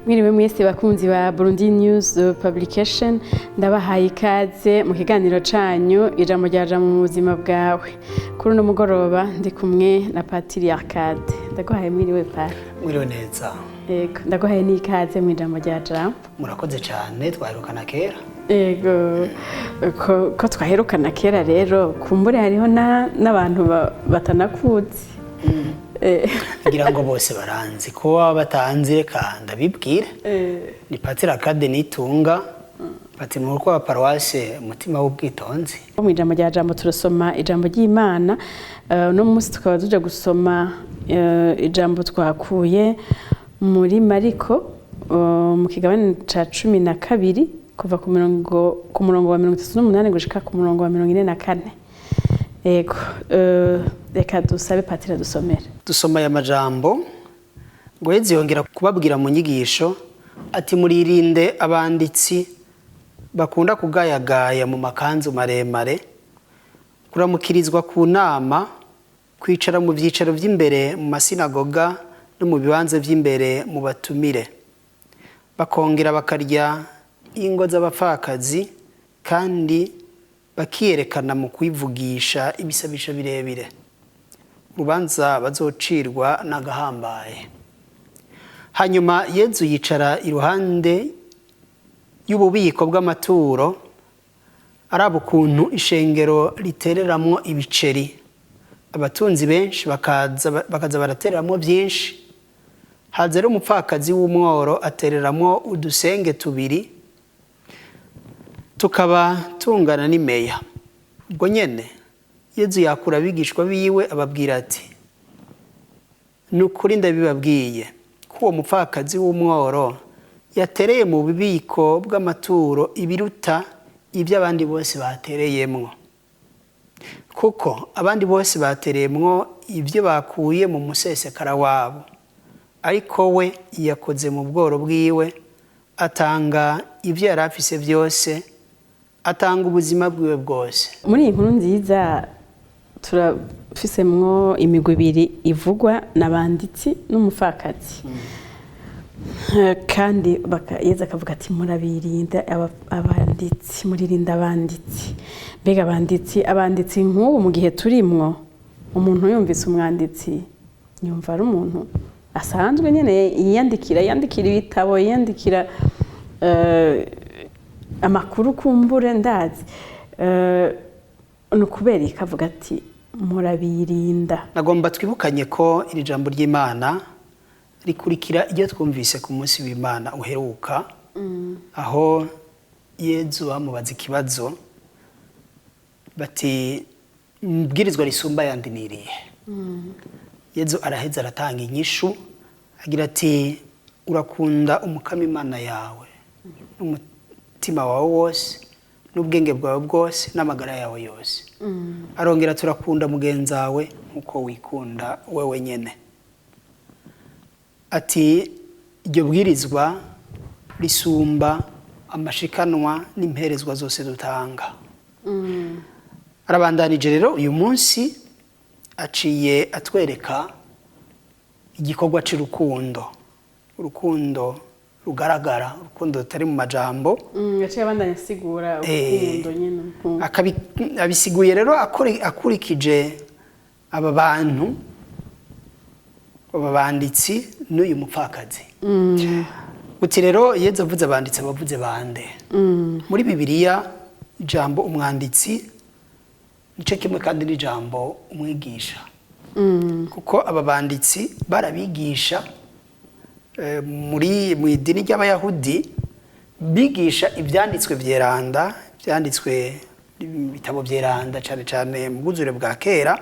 Mwiriwe mwese bakunzi ba Burundi News Publication, ndabahaye ikaze mu kiganiro canyu ijambo ryaja mu buzima bwawe. Kuri uno mugoroba ndi kumwe na Patiri Arcade. Ndaguhaye mwiriwe pa. Mwiriwe neza. Yego, ndaguhaye n'ikaze mu ijambo ryaja. Murakoze cyane, twaherukana kera. Yego, ko twaherukana kera rero kumbure hariho n'abantu batanakuzi. Ngira ngo bose baranzi ko baba batanzi reka ndabibwire. Ni Patiri Arcade Nitunga, Patiri mukuru wa Paroisse Mutima w'Ubwitonzi. Mu ijambo rya jambo turasoma ijambo ry'Imana, no munsi tukaba tuje gusoma ijambo twakuye muri Mariko mu kigabane ca 12 kuva ku murongo wa 38 gushika ku murongo wa 44. Ego, reka dusabe Patiri dusomera. Dusoma aya majambo ngo Yezu yongera kubabwira mu nyigisho ati muririnde abanditsi bakunda kugayagaya mu makanzu maremare, kuramukirizwa ku nama, kwicara mu byicaro by'imbere mu masinagoga no mu bibanza by'imbere mu batumire, bakongera bakarya ingo z'abapfakazi kandi bakiyerekana mu kwivugisha ibisabisho birebire. Urubanza bazocirwa n'agahambaye. Hanyuma Yezu yicara iruhande y'ububiko bw'amaturo, araba ukuntu ishengero ritereramwo ibiceri. Abatunzi benshi bakaza baratereramwo byinshi. Haza rero umupfakazi w'umworo atereramwo udusenge tubiri, tukaba tungana n'imeya. Ubwo nyene Yezu yakura abigishwa biwe ababwira ati nukuri ndabibabwiye ko uwo mupfakazi w'umworo yatereye mu bubiko bw'amaturo ibiruta ibyo abandi bose batereyemwo, kuko abandi bose batereyemwo ibyo bakuye mu musesekara wabo, ariko we yakoze mu bworo bwiwe, atanga ibyo yari afise byose, atanga ubuzima bwiwe bwose. Muri iyi nkuru nziza turafisemwo imigwi ibiri ivugwa n'abanditsi n'umupfakazi. Kandi Yezu akavuga ati murabirinda abanditsi, muririnda abanditsi. Mbega abanditsi nk'ubu mu gihe turimwo, umuntu yumvise umwanditsi yumva ari umuntu asanzwe nyene yiyandikira ibitabo, yiyandikira amakuru kumbure ndazi. Nukubera ikavuga ati murabirinda. Nagomba twibukanye ko iri jambo ry'Imana rikurikira iryo twumvise ku munsi w'Imana uheruka, aho Yezu bamubaza ikibazo bati mbwirizwa risumba yandi niriye. Yezu araheza aratanga inyishu agira ati urakunda umukama Imana yawe n'umutima wawe wose n'ubwenge bwawe bwose n'amagara yawe yose. Arongera turakunda mugenzi wawe nkuko wikunda wewe nyene. Ati iryo bwirizwa risumba amashikanwa n'imperezwa zose dutanga. Arabandanije rero uyu munsi aciye atwereka igikorwa c'urukundo, urukundo rugaragara, urukundo rutari mu majambo. Yaciye abandanya asigura urukundo nyene. Abisiguye rero akurikije aba bantu, aba banditsi n'uyu mupfakazi. Uti rero Yezu avuze abanditsi abavuze bande? Muri Bibiliya ijambo umwanditsi nico kimwe kandi n'ijambo umwigisha. Kuko aba banditsi barabigisha muri mu idini ry'Abayahudi, bigisha ibyanditswe byeranda, byanditswe ibitabo byeranda cyane cyane mu bwuzure bwa kera.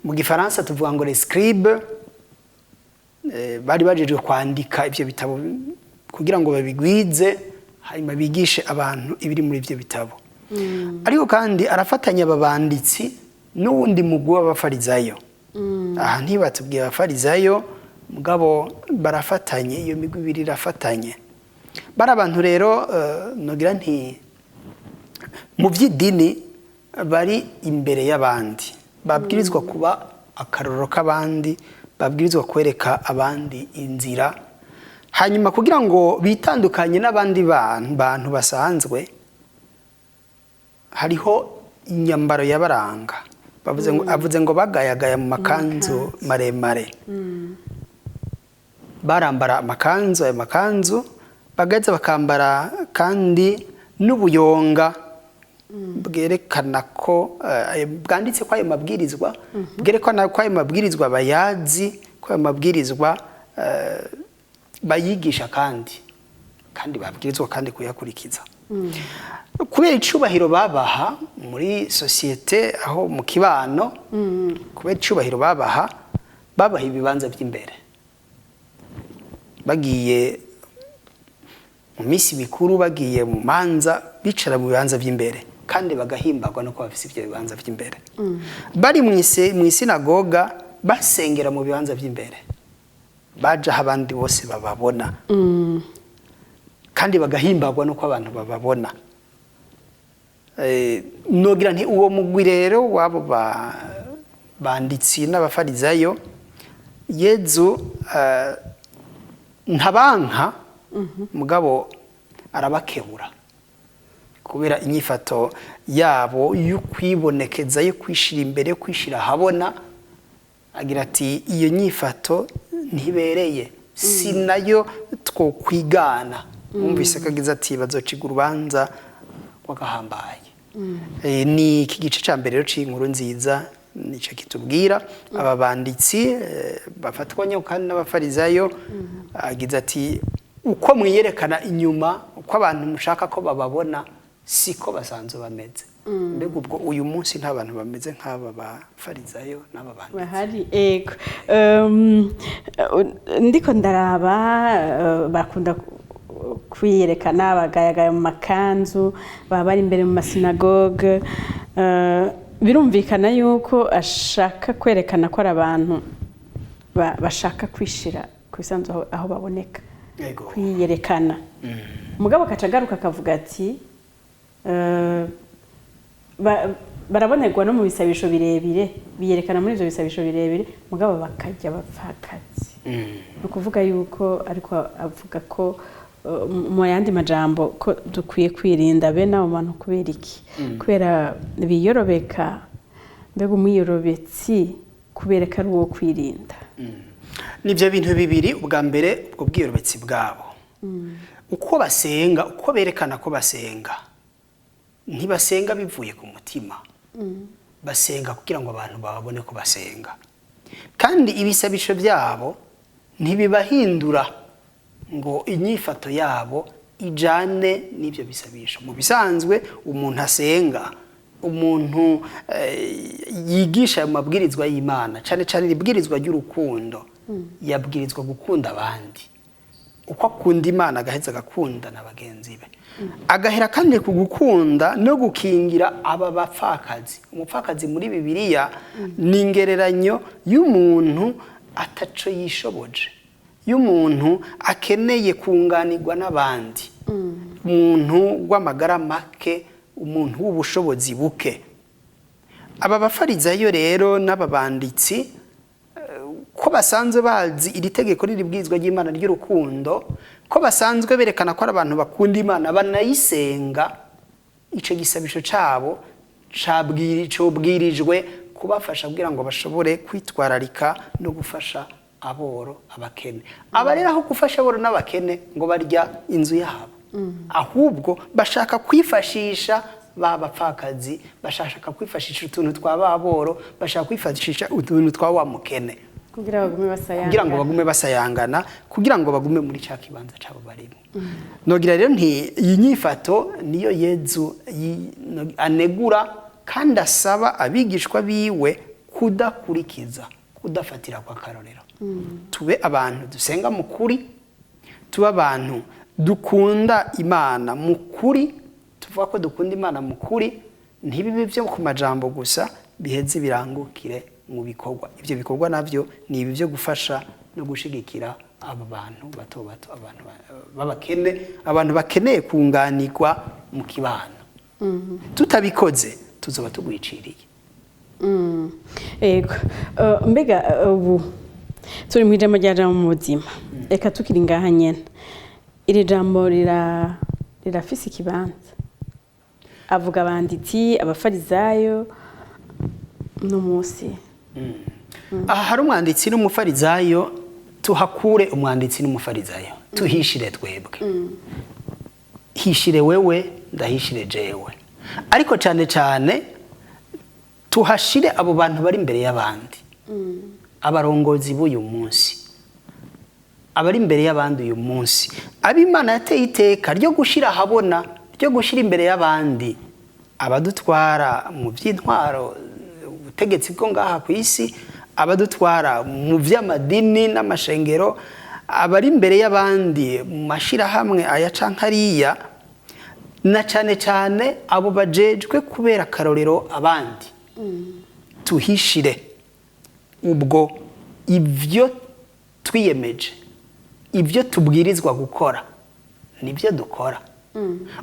Mu Gifaransa tuvuga ngo les scribes, bari bajejwe kwandika ibyo bitabo kugira ngo babigwize hanyuma bigishe abantu ibiri muri ibyo bitabo. Ariko kandi arafatanya ababanditsi n'uwundi mugwi w'abafarizayo. Aha ntibatubwiye abafarizayo, mugabo barafatanye, iyo migwi ibiri irafatanye. Bari abantu rero nogira nti mu by'idini bari imbere y'abandi, babwirizwa kuba akarorero k'abandi, babwirizwa kwereka abandi inzira, hanyuma kugira ngo bitandukanye n'abandi bantu basanzwe hariho inyambaro yabaranga avuze ngo bagayagaya mu makanzu maremare barambara amakanzu ayo makanzu bagaheza bakambara kandi n'ubuyonga bwerekana ko bwanditse ko ayo mabwirizwa bwerekana ko ayo mabwirizwa bayazi ko ayo mabwirizwa bayigisha kandi babwirizwa kandi kuyakurikiza kubera icubahiro babaha muri sosiyete aho mu kibano kubera icubahiro babaha ibibanza by'imbere bagiye mu minsi mikuru bagiye mu manza bicara mu bibanza by'imbere kandi bagahimbagwa no kuba bafise ibyo bibanza by'imbere bari mu isinagoga basengera mu bibanza by'imbere baje aho abandi bose bababona kandi bagahimbagwa no ko abantu bababona nogira nti uwo mugwi rero wabo banditsi n'abafarizayo Yezu ntabanka mugabo arabakebura kubera inyifato yabo yo kwibonekeza yo kwishira imbere yo kwishira habona agira ati iyo nyifato ntibereye sinayo two kwigana umvise kagize ati bazociga urubanza wagahambaye ni iki gice ca mbere rero c'inkuru nziza nico kitubwira aba banditsi bafatwanya kandi n'abafarizayo agize ati uko mwiyerekana inyuma uko abantu mushaka ko bababona siko basanzwe bameze mbega ubwo uyu munsi nta bantu bameze nk'aba bafarizayo n'aba banditsi bahari ego ndiko ndaraba bakunda kwiyerekana bagayagaya mu makanzu baba bari imbere mu masinagoge birumvikana yuko ashaka kwerekana ko ari abantu bashaka kwishira ku bisanzwe aho baboneka kwiyerekana umugabo akacagaruka akavuga ati barabonerwa no mu bisabisho birebire biyerekana muri ivyo bisabisho birebire mugabo bakajya bapfakazi ni ukuvuga yuko ariko avuga ko mu yandi majambo ko dukwiye kwirinda bene abo bantu kubera iki kubera biyorobeka mbega umwiyorobetsi kubereka ari uwo kwirinda nivyo bintu bibiri ubwa mbere ubwo bwiyorobetsi bwabo uko basenga uko berekana ko basenga ntibasenga bivuye ku mutima basenga kugira ngo abantu babone ko basenga kandi ibisabisho byabo ntibibahindura ngo inyifato yabo ijane n'ibyo bisabisho mu bisanzwe umuntu asenga umuntu yigisha ayo mabwirizwa y'Imana cyane cyane ibwirizwa ry'urukundo yabwirizwa gukunda abandi uko akunda Imana agaheza agakunda na bagenzi be agahera kandi ku gukunda no gukingira aba bapfakazi umupfakazi muri Bibiliya ni ingereranyo y'umuntu ataco yishoboje y'umuntu akeneye kunganirwa n'abandi umuntu w'amagara make umuntu w'ubushobozi buke aba bafarizayo rero n'ababanditsi ko basanzwe bazi iri tegeko riribwizwa ry'Imana ry'urukundo ko basanzwe berekana ko ari abantu bakunda Imana banayisenga ico gisabisho cabo cobwirijwe kubafasha kugira ngo bashobore kwitwararika no gufasha aboro abakene aba rero aho gufasha aboro n'abakene ngo barya inzu yabo ahubwo bashaka kwifashisha babapfakazi bashaka kwifashisha utuntu twa baboro bashaka kwifashisha utuntu twa wa mukene kugira ngo bagume basayangana kugira ngo bagume muri cya kibanza cabo barimo nogira rero nti iyi nyifato niyo Yezu anegura kandi asaba abigishwa biwe kudakurikiza kudafatira kwa karorero tube abantu dusenga mu kuri tube abantu dukunda Imana mu kuri tuvuga ko dukunda Imana mu kuri ntibibe byo ku majambo gusa biheze birangukire mu bikorwa ibyo bikorwa navyo ni ibi byo gufasha no gushigikira aba bantu bato abantu babakene abantu bakeneye kunganirwa mu kibano tutabikoze tuzoba tugwiciriye ego mbega ubu turi mu ijambo rya jambo mu buzima reka tukiri ngaha nyene iri jambo rirafise ikibanza avuga abanditsi abafarizayo no munsi aha hari umwanditsi n'umufarizayo tuhakure umwanditsi n'umufarizayo tuhishire twebwe hishire wewe ndahishire jewe ariko cyane cyane tuhashire abo bantu bari imbere y'abandi abarongozi b'uyu munsi abari imbere y'abandi uyu munsi ab'Imana yateye iteka ryo gushira habona ryo gushira imbere y'abandi abadutwara mu by'intwaro ubutegetsi bwo ngaha ku isi abadutwara mu by'amadini n'amashengero abari imbere y'abandi mu mashirahamwe aya cankariya na cyane cyane abo bajejwe kubera karorero abandi tuhishire ubwo ibyo twiyemeje ibyo tubwirizwa gukora nibyo dukora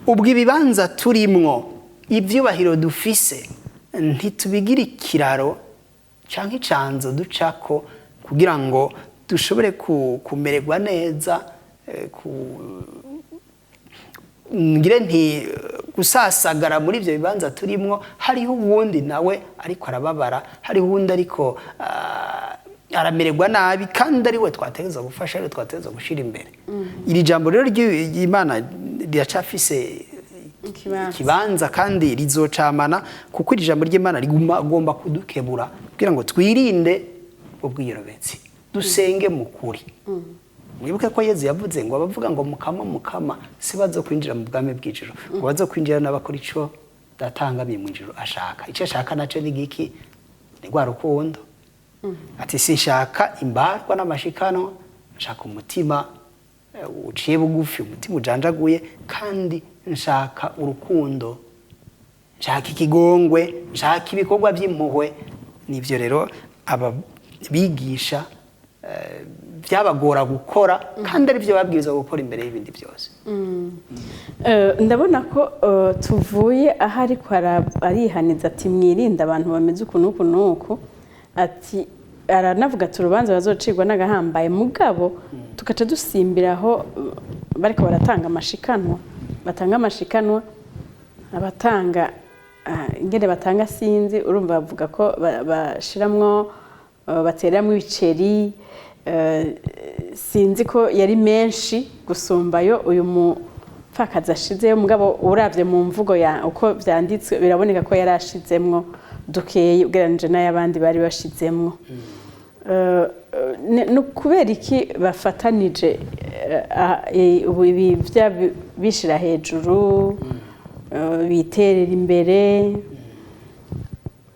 ubwo ibibanza turimwo ibyubahiro dufise ntitubigira ikiraro cyangwa icanzo ducako kugira ngo dushobore kumererwa neza ngire nti gusasagara muri ibyo bibanza turimwo hariho uwundi nawe ariko arababara hariho uwundi ariko aramererwa nabi kandi ari we twategeza gufasha ari we twategeza gushira imbere iri jambo rero ry'Imana riracafise ikibanza kandi rizocamana kuko iri jambo ry'Imana rigomba kudukebura kugira ngo twirinde ubwiyorovetsi dusenge mu kuri mwibuke ko Yezu yavuze ngo abavuga ngo mukama si bazo kwinjira mu bwami bw'ijuru ngo bazo kwinjira n'abakora ico datangamiye mu ijuru ashaka icyo ashaka naco ni giki ni rwa rukundo ati sinshaka imbarwa n'amashikano nshaka umutima uciye bugufi umutima ujanjaguye kandi nshaka urukundo nshaka ikigongwe nshaka ibikorwa by'impuhwe nivyo rero aba bigisha byabagora gukora kandi ari byo babwirizwa gukora imbere y'ibindi byose ndabona ko tuvuye aho ariko arihaniza ati mwirinde abantu bameze uku nuku ati aranavuga ati urubanza bazocirwa n'agahambaye mugabo tugaca dusimbiraho bariko baratanga amashikanwa batanga amashikanwa abatanga ingene batanga sinzi urumva bavuga ko bashiramwo bateramwo ibiceri sinzi ko yari menshi gusumbayo uyu mupfakazi ashizeyo mugabo uravye mu mvugo ya uko vyanditswe biraboneka ko yari ashizemwo dukeye ugereranije n'ayabandi bari bashizemwo kubera iki bafatanije ibi bishira hejuru biterera imbere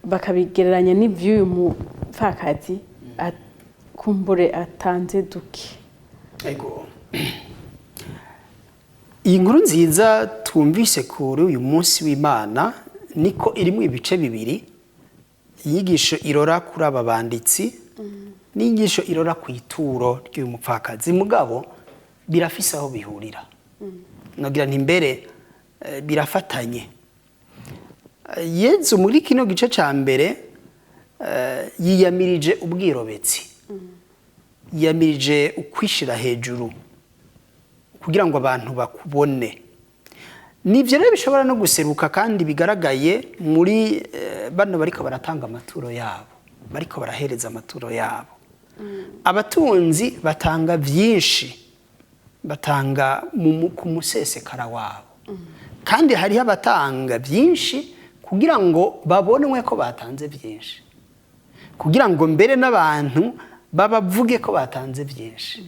bakabigereranya n'ivy'uyu mupfakazi kumbure atanze duke ego iyi nkuru nziza twumvise kuri uyu munsi w'Imana niko irimo ibice bibiri inyigisho irora kuri aba banditsi n'inyigisho irora ku ituro ry'uyu mupfakazi mugabo birafise aho bihurira nogira nti mbere birafatanye Yezu muri kino gice ca mbere yiyamirije ubwirobetsi yiyamirije ukwishira hejuru kugira ngo abantu bakubone nivyo rero bishobora no guseruka kandi bigaragaye muri bano bariko baratanga amaturo yabo bariko barahereza amaturo yabo abatunzi batanga vyinshi batanga ku musesekara wabo kandi hariho abatanga vyinshi kugira ngo babonwe ko batanze vyinshi kugira ngo mbere n'abantu babavuge ko batanze vyinshi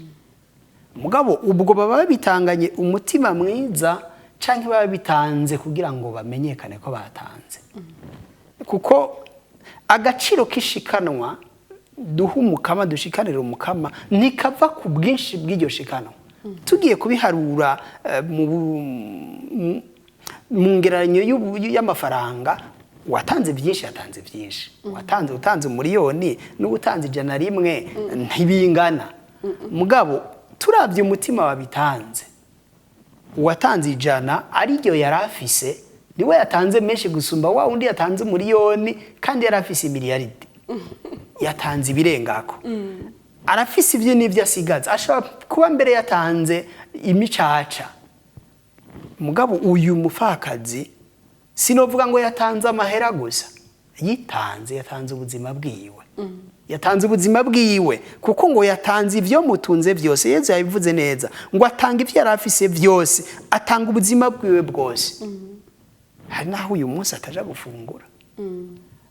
mugabo ubwo baba bitanganye umutima mwiza canke baba bitanze kugira ngo bamenyekane ko batanze kuko agaciro kishikanwa duha umukama dushikanira umukama ntikava ku bwinshi bw'iryo shikanwa tugiye kubiharura mu ngereranyo y'amafaranga watanze byinshi yatanze byinshi utanze umuriyoni n'ubutanze 100 ntibingana mugabo turavye umutima wabitanze uwatanze 100 ari ryo yarafise niwe yatanze menshi gusumba wa undi yatanze umuriyoni kandi yarafise miliyaridi yatanze ibirengako arafise ibyo n'ibyo asigaza, ashobora kuba mbere yatanze imicaca. Mugabo uyu mupfakazi sinovuga ngo yatanze amahera gusa, yatanze ubuzima bwiwe. Yatanze ubuzima bwiwe kuko ngo yatanze ibyo mutunze byose. Yesu yabivuze neza ngo atanga ibyo yari afise byose, atanga ubuzima bwiwe bwose. Hari naho uyu munsi ataja gufungura.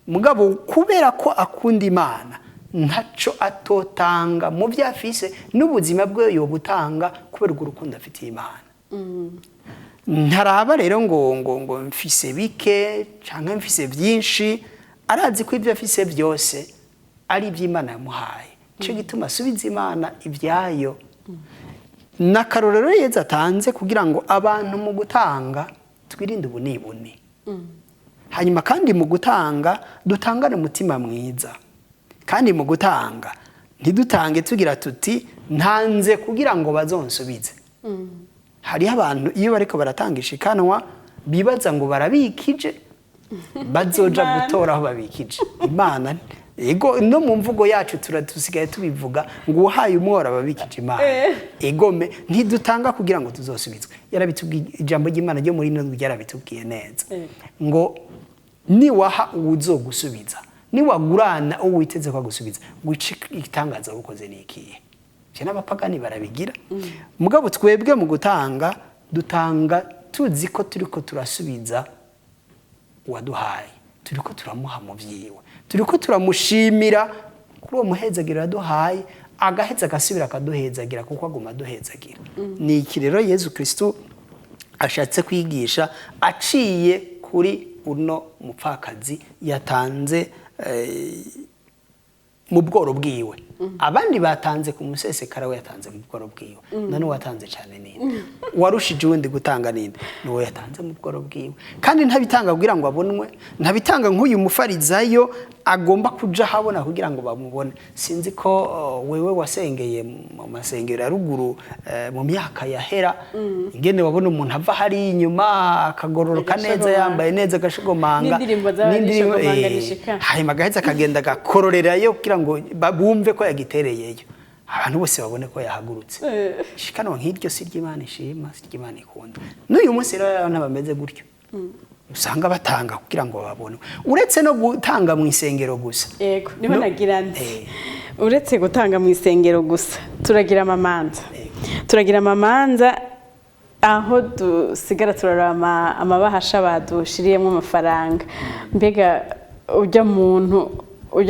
Mugabo kubera ko akunda Imana, ntaco atotanga mu byo afise, n'ubuzima bwe yo butanga kubera urukundo afitiye Imana. Ntaraba rero ngo mfise bike canke mfise byinshi, arazi ko ibyo afise byose ari iby'Imana yamuhaye. Cyo gituma asubiza Imana ibyayo. N'akarorero Yesu atanze kugira ngo abantu mu gutanga twirinde ubunibuni. Hanyuma kandi mu gutanga dutangane umutima mwiza. Kandi mu gutanga ntidutange tugira tuti ntanze kugira ngo bazonsubize. Hariho abantu iyo bariko baratanga ishikanwa bibaza ngo barabikije bazoja gutora aho babikije. Imana ego no mu mvugo yacu turatusigaye tubivuga ngo uhaye umwora babikije Imana. Egome ntidutanga kugira ngo tuzosubizwe. Yarabitubwiye ijambo ry'Imana ryo muri none yarabitubwiye neza. Ngo niwaha uwuzogusubiza, niwagurana uwiteze ko gusubiza, guci itangaza ukoze nikiye. Je n'abapagani barabigira. Mugabo twebwe mu gutanga dutanga tuzi ko turiko turasubiza uwaduhaye, turiko turamuha mu vyiwe, turiko turamushimira kuri uwo muhezagira yaduhaye, agaheza agasubira akaduhezagira kuko aguma aduhezagira. Ni iki rero Yesu Kristo ashatse kwigisha aciye kuri uno mupfakazi yatanze mu bworo bwiwe. Abandi batanze ku musesekara, we yatanze mu bworo bwiwe. None watanze cyane ninde? Warushije uwundi gutanga ninde? Niwe yatanze mu bworo bwiwe. Kandi ntabitanga kugira ngo abonwe, ntabitanga nk'uyu mufarizayo agomba kuja habona kugira ngo bamubone. Sinzi ko wewe wasengeye mu masengero ya ruguru mu myaka yahera, ingene wabona umuntu ava hari inyuma akagororoka neza, yambaye neza, agashigomanga n'indirimbo hanyuma agaheza akagenda agakororerayo kugira ngo bumve ko yagitereyeyo, abantu bose babone ko yahagurutse. Shikanwa nk'iryo si ry'Imana ishima, si ry'Imana ikunda. N'uyu munsi rero abantu bameze gutyo, usanga batanga kugira ngo babone, uretse no gutanga mu isengero gusa. Yego niho nagira nti uretse gutanga mu isengero gusa turagira amamanza. Turagira amamanza aho dusigara turarama amabahasha badushiriyemo amafaranga. Mbega ujya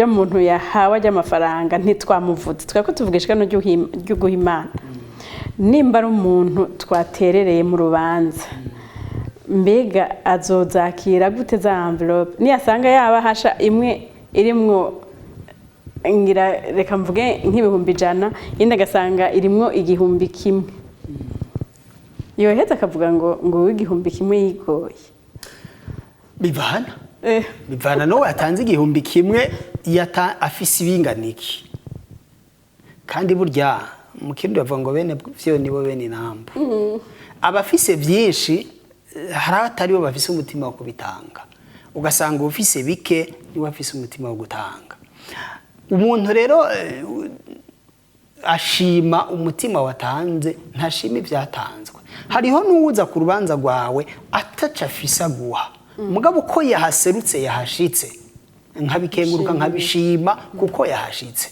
muntu yahawe ajya amafaranga ntitwamuvuze, twako tuvugishwa no guha Imana. Nimba ari umuntu twaterereye mu rubanza, mbega azozakira gute za envelope? Niyasanga yabahasha imwe irimwo ngira reka mvuge nk'ibihumbi 100, yindi agasanga irimwo 1,000, yoheza akavuga ngo w'igihumbi yigoye. Bivana no yatanze 1,000 afise ibinganiki. Kandi burya mu kindi bavuga ngo bene vyo nibo bene inambo. Abafise byinshi hari atari bo bafise umutima wo kubitanga. Ugasanga ufise bike ni wafise umutima wo gutanga. Umuntu rero ashima umutima watanze, ntashima ibyatanzwe. Hariho n'uwuza ku rubanza rwawe ataca afisa guha, mugabo uko yahaserutse yahashitse, nkabikenguruka nkabishima kuko yahashitse.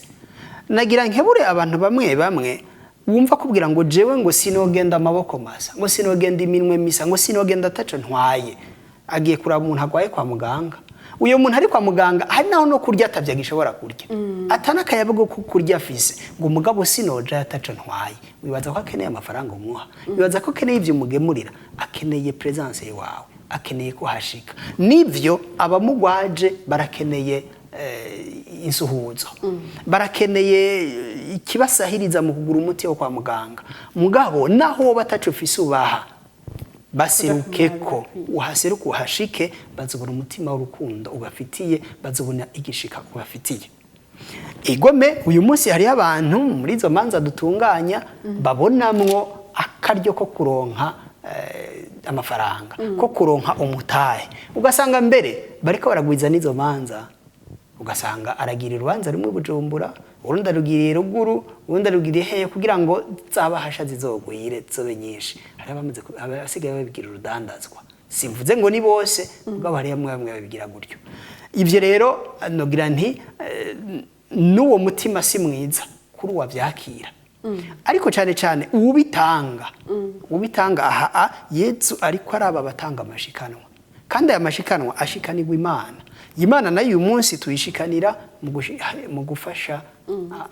Nagira nkebure abantu bamwe wumva kubwira ngo jewe ngo sinogenda amaboko masa, ngo sinogenda iminwe misa, ngo sinogenda ataco ntwaye. Agiye kuraba umuntu agwaye kwa muganga. Uyo muntu ari kwa muganga hari naho no kurya atavya gishobora kurya. Atana kayabago kurya afise ngo mugabo sinoja ataco ntwaye. Wibaza ko akeneye amafaranga umuha. Wibaza ko akeneye ivyo mugemurira, akeneye presence yawe, akeneye ko hashika. Nivyo abamugwaje barakeneye insuhuzo. Barakeneye ikibasahiriza mu kugura umuti wo kwa muganga. Mugabo naho bataco fise ubaha, baserukeko uhaseruka uhashike, bazobona umutima w'urukundo ubafitiye, bazobona igishika ubafitiye. Igome uyu munsi hari abantu muri izo manza dutunganya babonamwo akaryo ko kuronka amafaranga, ko kuronka umutahe. Ugasanga mbere bariko baragwiza n'izo manza, ugasanga aragira urubanza rumwe Bujumbura, urundi arugiriye ruguru urundi arugiriye hehe kugira ngo zabahasha zizogwire zobe nyinshi hari abamaze abasigaye babigira urudandazwa simvuze ngo ni bose mugabo hari bamwe babigira gutyo ivyo rero nogira nti n'uwo mutima si mwiza kuri wavyakira ariko cyane cyane ubitanga aha Yesu ariko araba batanga amashikanwa kandi aya mashikanwa ashikanirwa Imana nayo uyu munsi tuyishikanira mu gufasha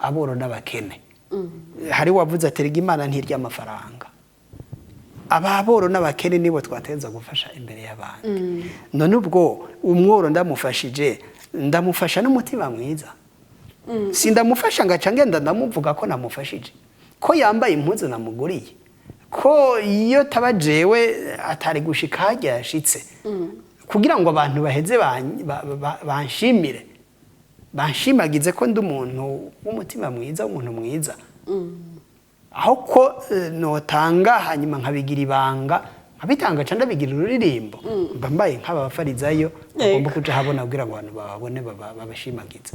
aboro n'abakene hari wavuze aterega Imana ntirya amafaranga ababoro n'abakene nibo twatenza gufasha imbere y'abandi none ubwo umworo ndamufasha n'umutima mwiza sindamufasha ngaca ngenda ndamuvuga ko namufashije ko yambaye impuzu namuguriye ko iyo tabajewe atari gushika hajya yashitse kugira ngo abantu baheze banshimire banshimagize ko ndi umuntu w'umutima mwiza w'umuntu mwiza aho ko notanga hanyuma nkabigira ibanga nkabitanga cyane ndabigira ururirimbo mba mbaye nk'abafarizayo bagomba kuja habona kugira ngo abantu babone babashimagize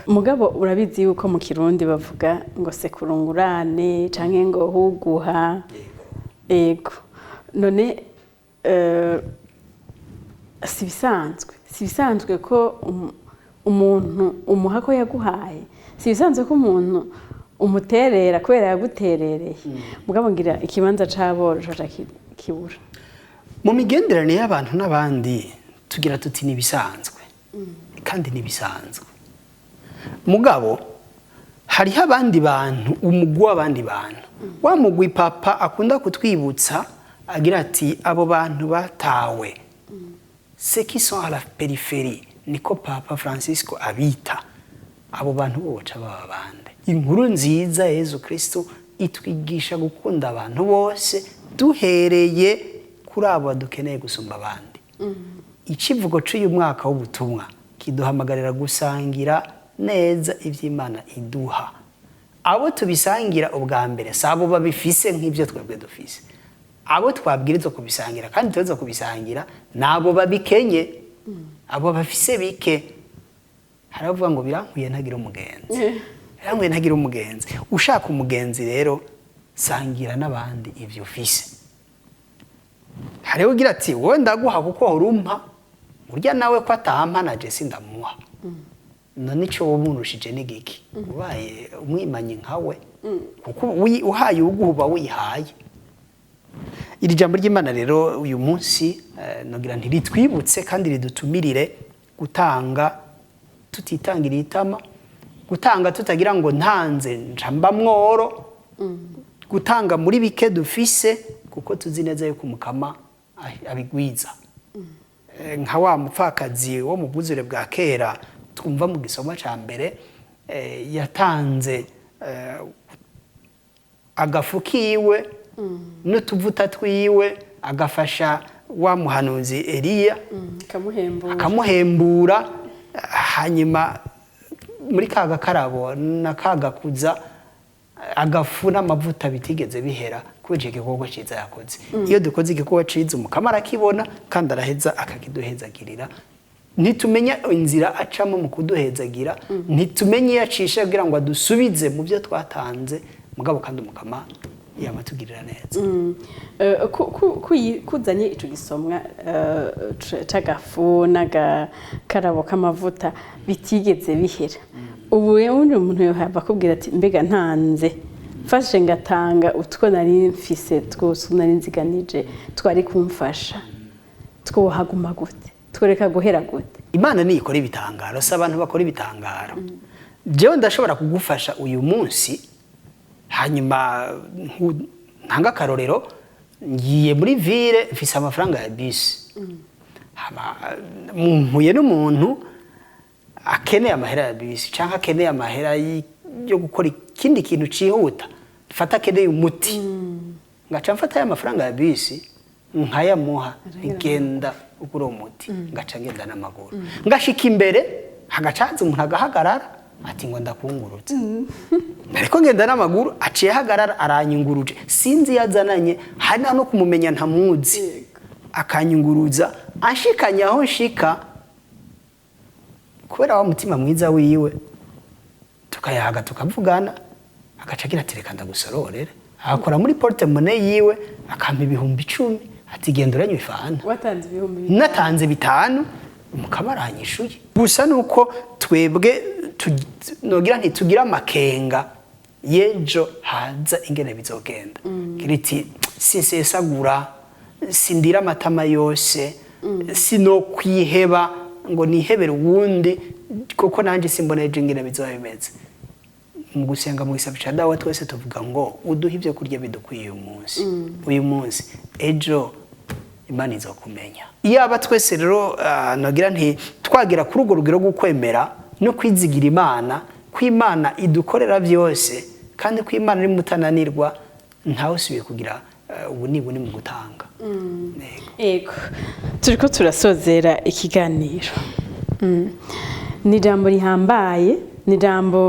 mugabo urabizi yuko mu Kirundi bavuga ngo sekurungurane canke ngo huguha ego none si bisanzwe ko umuntu umuha ko yaguhaye si bisanzwe ko umuntu umuterera kubera yaguterereye mugabo ngira ikibanza c'aboro kibura mu migenderanire y'abantu n'abandi tugira tuti nibisanzwe kandi nibisanzwe mugabo hariho abandi bantu umugwi w'abandi bantu wa mugwi papa akunda kutwibutsa agira ati abo bantu batawe ceux qui sont à la périphérie niko Papa Francisco abita abo bantu boca baba bande inkuru nziza Yesu Kristo itwigisha gukunda abantu bose duhereye kuri abo dukeneye gusumba abandi ikivugo cy'uyu mwaka w'ubutumwa kiduhamagarira gusangira neza ivy'Imana iduha abo tubisangira ubwa mbere sabo babifise nk'ivyo twebwe dufise abo twabwirizwa kubisangira kandi tuza kubisangira nabo babikenye abo bafise bike haravuga ngo birankuye ntagira umugenzi ushaka umugenzi rero sangira n'abandi ivyo ufise hariho ugira ati wowe ndaguha kuko urumpa urya nawe ko atampa na je sindamuha none ico womurushije n'igiki ubaye umwimanyi nkawe kuko uhaye uguba wihaye iri jambo ry'Imana rero uyu munsi nogira nti ritwibutse kandi ridutumirire gutanga tutitangiriye itama gutanga tutagira ngo ntanze njamba mworo gutanga muri bike dufise kuko tuzi neza yuko umukama abigwiza nka wa mupfakazi wo mu bwuzure bwa kera twumva mu gisoma ca mbere yatanze agafukiwe n'utuvuta twiwe agafasha wa muhanuzi Eliya akamuhembura hanyuma muri kaga karabo na kaga kuza agafu n'amavuta bitigeze bihera kubije igikorwa ciza yakoze iyo dukoze igikorwa ciza umukama arakibona kandi araheza akakiduhezagirira ntitumenya inzira acamo mu kuduhezagira ntitumenya yacisha kugira ngo adusubize mu byo twatanze mugabo kandi umukama yamatugirira neza kuzanye ico gisomwa c'agafu n'agakarabo k'amavuta bitigeze bihera ubu undi umuntu yohava akubwira ati mbega ntanze mfashe ngatanga utwo nari mfise twose nari nziganije twari kumfasha twohaguma gute twereka guhera gute Imana ni ikora ibitangaro se abantu bakora ibitangaro jewe ndashobora kugufasha uyu munsi hanyuma ntanga karorero ngiye muri ville mfise amafaranga ya bus mpuye n'umuntu akeneye amahera ya bus canke akeneye amahera yo gukora ikindi kintu cihuta fata akeneye umuti ngaca mfata ya mafaranga ya bus nkayamuha igenda ugura umuti ngaca ngenda n'amaguru ngashika imbere hagacaza umuntu agahagarara ati ngo ndakungurutse ariko ngenda n'amaguru aciye hagarara aranyunguruje sinzi yazananye hari no kumumenya ntamuzi akanyunguruza ashikanye aho nshika kubera wa mutima mwiza wiwe tukayaga tukavugana agaca agira ati reka ndagusororere akora muri porte monnaie yiwe akampa 10,000 ati genda uranywa ifana watanze 5,000 natanze 5 umukama aranyishuye gusa nuko twebwe nogira ntitugira amakenga yejo haza ingene bizogenda kiriti sinsesagura sindira amatama yose sino kwiheba ngo nihebere uwundi kuko nanje simboneje ingene bizobimeze mu gusenga mu gisabisha dawa twese tuvuga ngo uduha ivyo kurya bidukwiye uyu munsi ejo Imana izokumenya iyaba twese rero nogira nti twagira kuri urwo rugero rwo kwemera no kwizigira Imana kw'Imana idukorera byose kandi kw'Imana iri mutananirwa ntawe usubiye kugira ubunibuni mu gutanga yego turiko turasozera ikiganiro ni jambo rihambaye ni jambo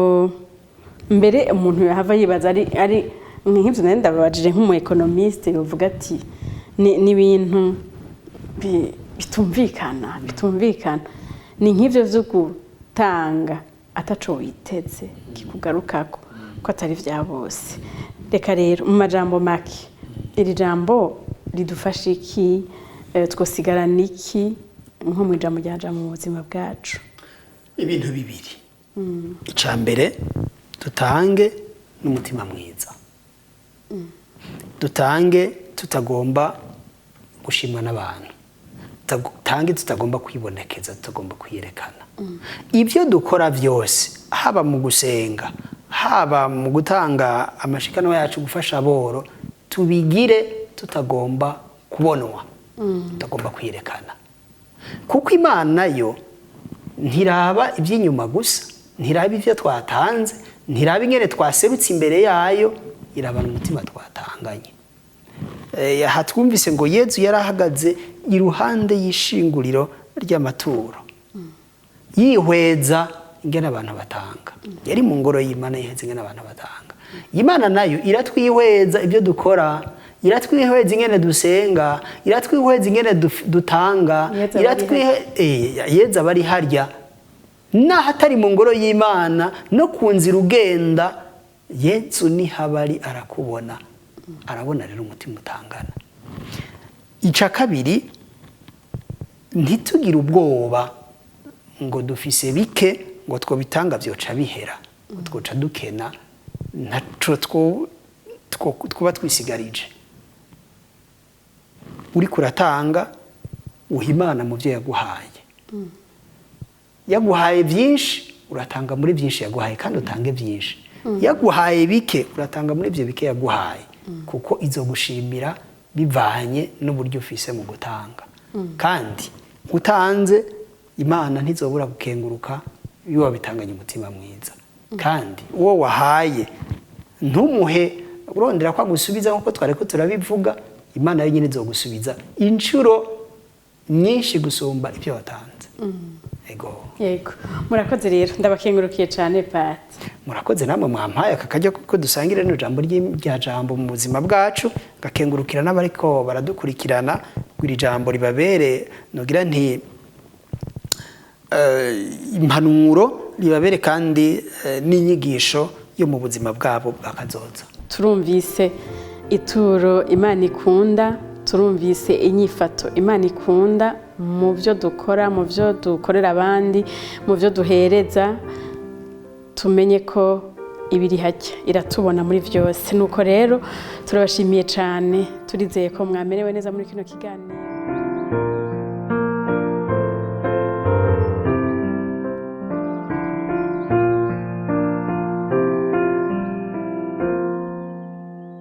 mbere umuntu yahava yibaza ari nk'ivyo nari ndababajije nk'umu economiste yovuga ati ni ibintu bitumvikana ni nk'ivyo vyo gutanga ataco witeze kikugarukako ko atari vya bose reka rero mu majambo make iri jambo ridufasha iki twosigarana iki nko mu ijambo ryaja mu buzima bwacu ibintu bibiri icambere dutange n'umutima mwiza dutange tutagomba gushimwa n'abantu dutange tutagomba kwibonekeza tutagomba kwiyerekana ibyo dukora byose haba mu gusenga haba mu gutanga amashikano yacu gufasha aboro tubigire tutagomba kubonwa tutagomba kwiyerekana kuko Imana yo ntiraba iby'inyuma gusa ntiraba ivyo twatanze ntiraba ingene twaserutse imbere yayo irabana umutima twatanganye hatwumvise ngo Yezu yarahagaze iruhande y'ishinguriro ry'amaturo yihweza ingene abantu batanga yari mu ngoro y'Imana yiheza ingene abantu batanga Imana nayo iratwihweza ibyo dukora iratwihweza ingene dusenga iratwihweza ingene dutanga iratwiheza bari harya naho atari mu ngoro y'Imana no kunzira ugenda Yesu ni habari arakubona arabona rero umutima utangana ica kabiri ntitugire ubwoba ngo dufise bike ngo two bitanga byoca bihera ngo twoca dukena ntaco twuba twisigarije uri kuratanga uhimana mu byo yaguhaye byinshi uratanga muri byinshi yaguhaye kandi utange byinshi yaguhaye bike uratanga muri ibyo bike yaguhaye kuko izo gushimira bivanye n'uburyo ufise mu gutanga kandi utanze Imana ntizobura gukenguruka iyo wabitanganye umutima mwiza kandi uwo wahaye ntumuhe urondera ko agusubiza nkuko twareko turabivuga Imana yo nyine izogusubiza inshuro nyinshi gusumba ibyo watanze yego murakoze rero ndabakengurukiye cyane Pat murakoze namwe mwampaye akakajya kuko dusangire no jambo rya jambo mu buzima bwacu gakengurukira n'abariko baradukurikirana gwiri jambo ribabere nogira nti impanuro ribabere kandi n'inyigisho yo mu buzima bwabo bakazoza turumvise ituro Imana ikunda turumvise inyifato Imana ikunda mu byo dukora mu byo dukorera abandi mu byo duhereza tumenye ko ibiri hajya iratubona muri byose nuko rero turabashimiye cyane turizeye ko mwamerewe neza muri kino kiganiro